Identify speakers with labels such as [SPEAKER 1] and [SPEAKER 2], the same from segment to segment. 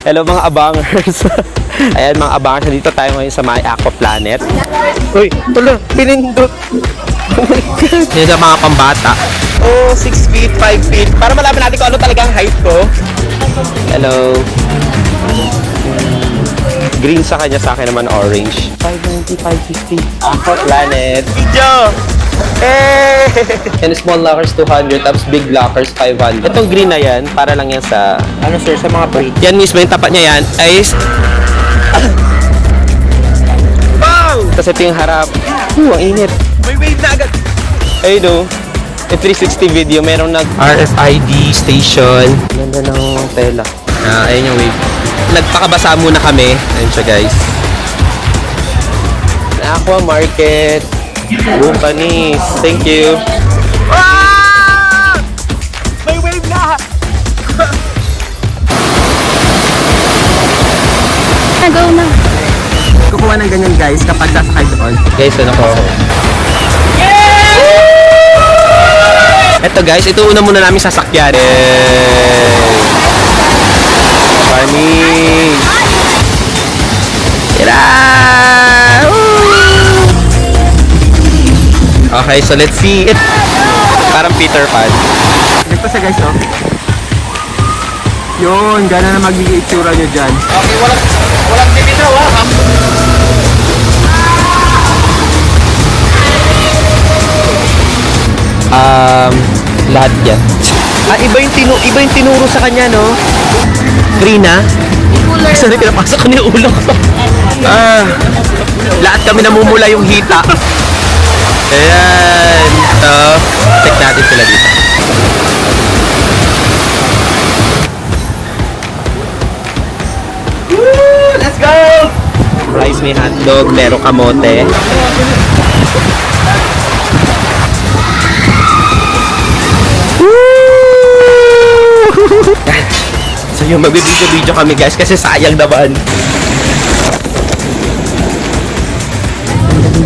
[SPEAKER 1] Hello mga abangers. Ayan mga abangers, dito tayo ngayon sa My Aqua Planet. Uy, wala, pinindot. Yan sa mga pambata. Oh, 6 feet, 5 feet. Para malaman natin kung ano talagang height ko. Hello. Green sa kanya, sa akin naman orange. 590, 550. Aqua Planet. Video! Eh! And small lockers 200, tapos big lockers 500. Itong green na yan, para lang yan sa...
[SPEAKER 2] Ano sir, sa mga break?
[SPEAKER 1] Yan mismo, yung tapat niya yan ay... Wow! Tapos ito yung harap. Ang init. May wave na agad. Ayun o. Yung 360 video, merong RFID station. Ganda ng tela. Ayun yung wave. Nagpakabasa muna kami. Ayun siya guys. Aqua Market. Bumpanis. Thank you. Ah! May wave na!
[SPEAKER 3] Go na.
[SPEAKER 2] Kukuha ng ganyan guys kapag sasakay doon.
[SPEAKER 1] Guys, ano ko? Eto guys, ito una muna namin sasakyan. Funny! Tira! Okay, so let's see it. Parang Peter Pan.
[SPEAKER 2] Ito siya guys, oh. Yun, gana na magiging itsura nyo dyan.
[SPEAKER 1] Okay, walang bibitaw ha. Lahat yan. Iba yung tinuro sa kanya, no? Free na? Sorry, pinapasok ko na yung ulo ko. Lahat kami namumula yung hita. Ayan. So, check natin sila dito. Woo! Let's go! Rice, may hotdog, pero kamote. So yung magbibideo-video kami guys kasi sayang naman.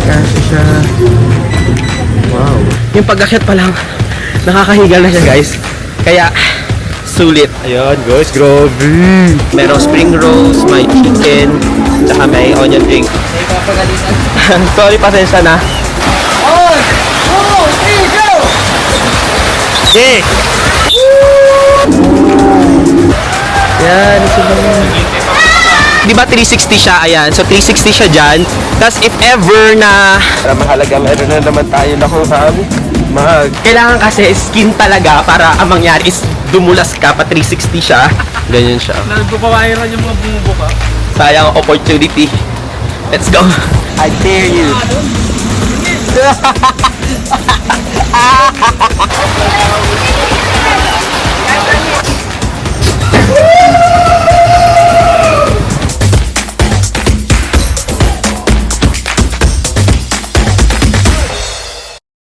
[SPEAKER 2] Kasi siya. Wow.
[SPEAKER 1] Yung pag-akyat pa lang, nakakahigal na siya guys. Kaya, sulit. Ayan guys, grabe. Merong spring rolls, may chicken, tsaka may onion ring. Sorry, pasensya na. On! 2, 3, go! Yeah! Yan, di ba 360 siya? Ayan, so 360 siya dyan. Tapos if ever na
[SPEAKER 2] Para mahalaga, meron na naman tayo na kung saan
[SPEAKER 1] kailangan kasi skin talaga para ang mangyari is dumulas ka pa 360 siya. Ganyan siya.
[SPEAKER 2] Nagpapawiran yung mga bumubo ka.
[SPEAKER 1] Sayang ang opportunity. Let's go.
[SPEAKER 2] I dare you.